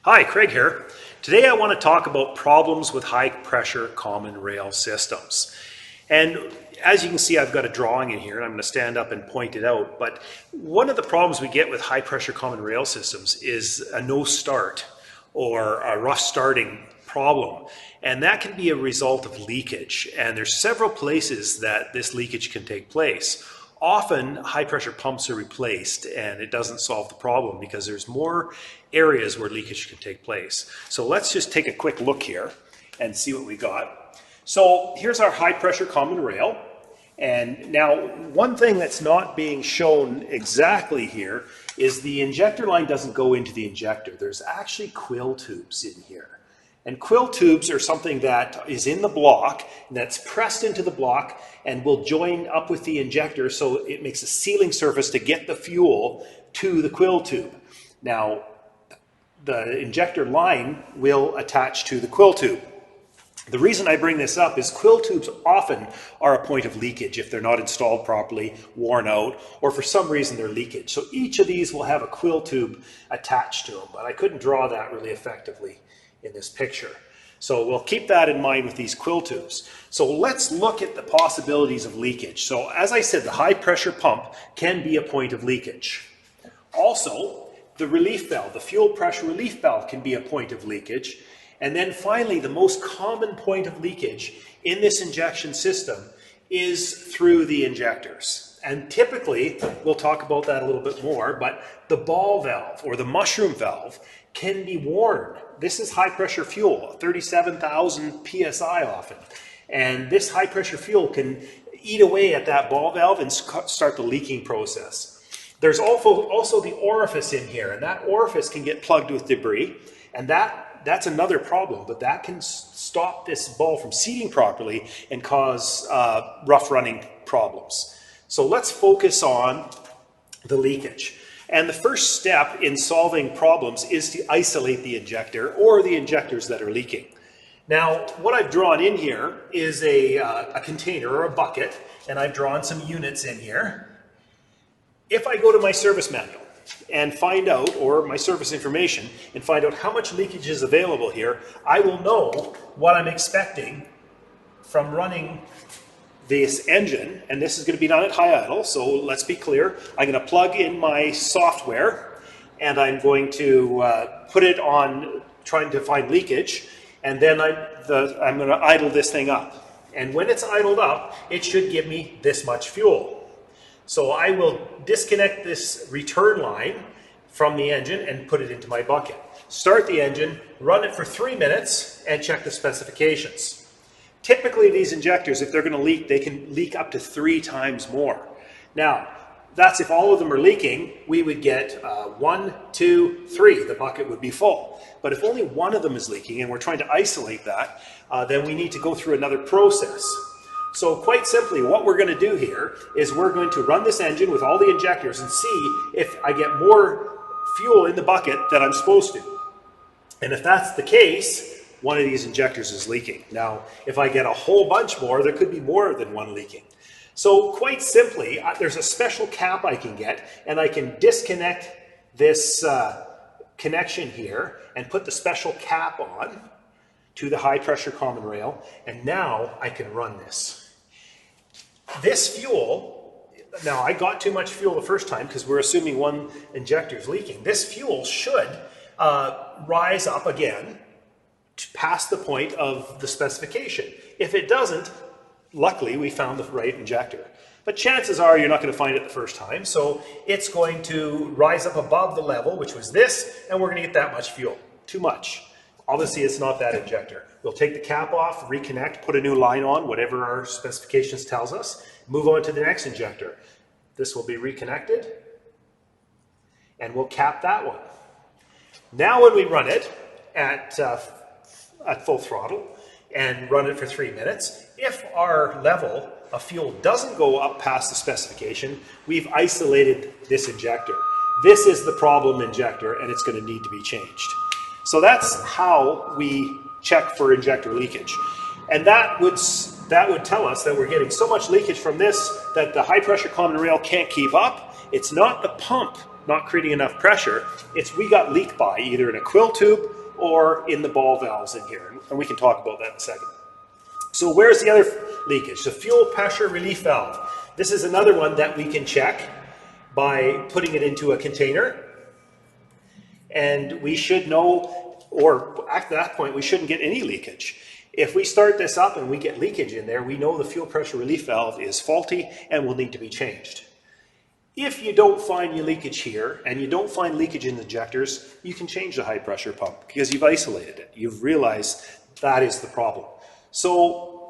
Hi, Craig here. Today I want to talk about problems with high pressure common rail systems. And as you can see, I've got a drawing in here and I'm going to stand up and point it out. But one of the problems we get with high pressure common rail systems is a no start or a rough starting problem. And that can be a result of leakage. And there's several places that this leakage can take place. Often high pressure pumps are replaced and it doesn't solve the problem because there's more areas where leakage can take place. So let's just take a quick look here and see what we got. So here's our high pressure common rail. And now one thing that's not being shown exactly here is the injector line doesn't go into the injector. There's actually quill tubes in here. And quill tubes are something that is in the block and that's pressed into the block and will join up with the injector so it makes a sealing surface to get the fuel to the quill tube. Now, the injector line will attach to the quill tube. The reason I bring this up is quill tubes often are a point of leakage if they're not installed properly, worn out, or for some reason they're leakage. So each of these will have a quill tube attached to them, but I couldn't draw that really effectively in this picture. So we'll keep that in mind with these quill tubes. So let's look at the possibilities of leakage. So as I said, the high pressure pump can be a point of leakage. Also, the relief valve, the fuel pressure relief valve can be a point of leakage. And then finally, the most common point of leakage in this injection system is through the injectors. And typically, we'll talk about that a little bit more, but the ball valve or the mushroom valve can be worn. This is high pressure fuel, 37,000 PSI often. And this high pressure fuel can eat away at that ball valve and start the leaking process. There's also the orifice in here, and that orifice can get plugged with debris, and that's another problem, but that can stop this ball from seating properly and cause rough running problems. So let's focus on the leakage. And the first step in solving problems is to isolate the injector or the injectors that are leaking. Now, what I've drawn in here is a container or a bucket, and I've drawn some units in here. If I go to my service manual and find out, or my service information, and find out how much leakage is available here, I will know what I'm expecting from running this engine, and this is going to be done at high idle, so let's be clear. I'm going to plug in my software, and I'm going to put it on trying to find leakage, and then I'm going to idle this thing up. And when it's idled up, it should give me this much fuel. So I will disconnect this return line from the engine and put it into my bucket. Start the engine, run it for 3 minutes, and check the specifications. Typically, these injectors, if they're going to leak, they can leak up to 3 times more. Now, that's if all of them are leaking, we would get 1, 2, 3. The bucket would be full. But if only one of them is leaking and we're trying to isolate that, then we need to go through another process. So quite simply, what we're going to do here is we're going to run this engine with all the injectors and see if I get more fuel in the bucket than I'm supposed to. And if that's the case, one of these injectors is leaking. Now, if I get a whole bunch more, there could be more than one leaking. So quite simply, there's a special cap I can get, and I can disconnect this connection here and put the special cap on to the high pressure common rail, and now I can run this. This fuel, now I got too much fuel the first time because we're assuming one injector is leaking. This fuel should rise up again past the point of the specification. If it doesn't, luckily we found the right injector. But chances are you're not going to find it the first time, so it's going to rise up above the level, which was this, and we're going to get that much fuel. Too much. Obviously it's not that injector. We'll take the cap off, reconnect, put a new line on, whatever our specifications tells us, move on to the next injector. This will be reconnected, and we'll cap that one. Now when we run it at full throttle and run it for 3 minutes, if our level of fuel doesn't go up past the specification, we've isolated this injector. This is the problem injector, and it's going to need to be changed. So that's how we check for injector leakage. And that would tell us that we're getting so much leakage from this that the high pressure common rail can't keep up. It's not the pump not creating enough pressure, it's we got leaked by either in a quill tube or in the ball valves in here. And we can talk about that in a second. So where's the other leakage? The fuel pressure relief valve. This is another one that we can check by putting it into a container. And we should know, or at that point, we shouldn't get any leakage. If we start this up and we get leakage in there, we know the fuel pressure relief valve is faulty and will need to be changed. If you don't find any leakage here and you don't find leakage in the injectors, you can change the high pressure pump because you've isolated it. You've realized that is the problem. So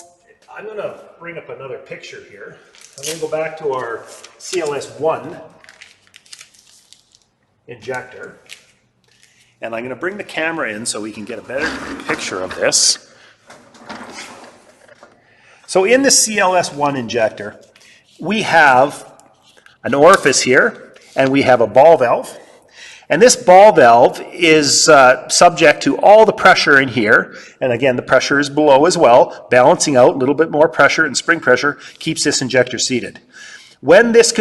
I'm going to bring up another picture here. I'm going to go back to our CLS1 injector. And I'm going to bring the camera in so we can get a better picture of this. So in the CLS1 injector, we have an orifice here, and we have a ball valve. And this ball valve is subject to all the pressure in here. And again, the pressure is below as well, balancing out a little bit more pressure, and spring pressure keeps this injector seated. When this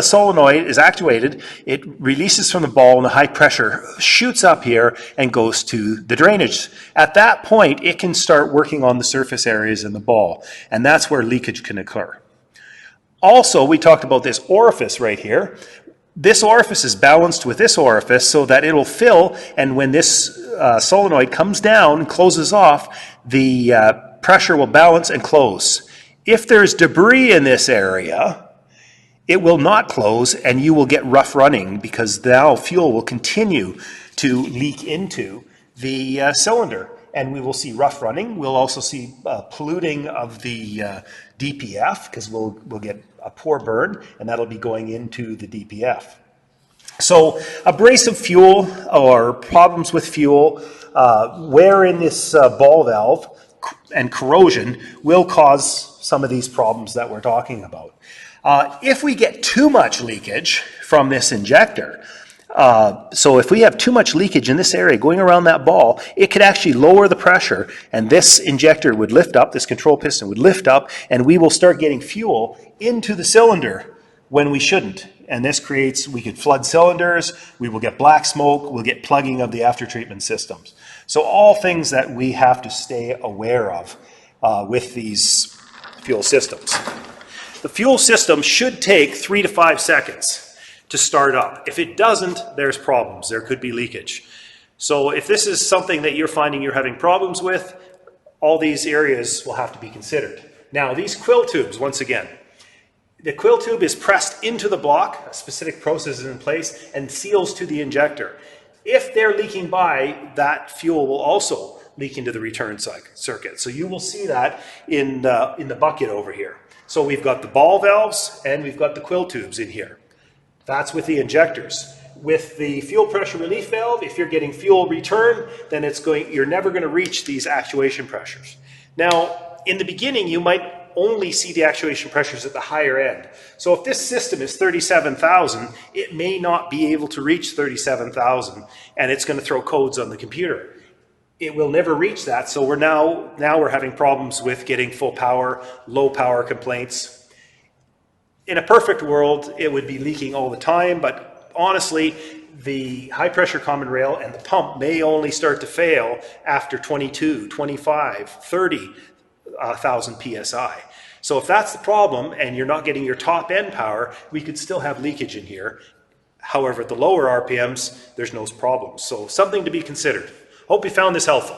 solenoid is actuated, it releases from the ball and the high pressure shoots up here and goes to the drainage. At that point, it can start working on the surface areas in the ball, and that's where leakage can occur. Also, we talked about this orifice right here. This orifice is balanced with this orifice so that it'll fill, and when this solenoid comes down and closes off, the pressure will balance and close. If there's debris in this area, it will not close and you will get rough running because now fuel will continue to leak into the cylinder. And we will see rough running. We'll also see polluting of the DPF because we'll get a poor burn, and that'll be going into the DPF. So abrasive fuel or problems with fuel, wear in this ball valve and corrosion will cause some of these problems that we're talking about. If we get too much leakage from this injector, so if we have too much leakage in this area going around that ball, it could actually lower the pressure, and this injector would lift up, this control piston would lift up, and we will start getting fuel into the cylinder when we shouldn't. And this creates, we could flood cylinders, we will get black smoke, we'll get plugging of the after-treatment systems. So all things that we have to stay aware of with these fuel systems. The fuel system should take 3 to 5 seconds to start up. If it doesn't, there's problems. There could be leakage. So if this is something that you're finding you're having problems with, all these areas will have to be considered. Now, these quill tubes, once again, the quill tube is pressed into the block, a specific process is in place, and seals to the injector. If they're leaking by, that fuel will also leak into the return circuit. So you will see that in the bucket over here. So we've got the ball valves and we've got the quill tubes in here. That's with the injectors. With the fuel pressure relief valve, if you're getting fuel return, then you're never going to reach these actuation pressures. Now, in the beginning, you might only see the actuation pressures at the higher end. So if this system is 37,000, it may not be able to reach 37,000, and it's going to throw codes on the computer. It will never reach that, so now we're having problems with getting full power, low power complaints. In a perfect world, it would be leaking all the time, but honestly, the high pressure common rail and the pump may only start to fail after 22, 25, 30,000 PSI. So if that's the problem and you're not getting your top end power, we could still have leakage in here. However, at the lower RPMs, there's no problems. So something to be considered. Hope you found this helpful.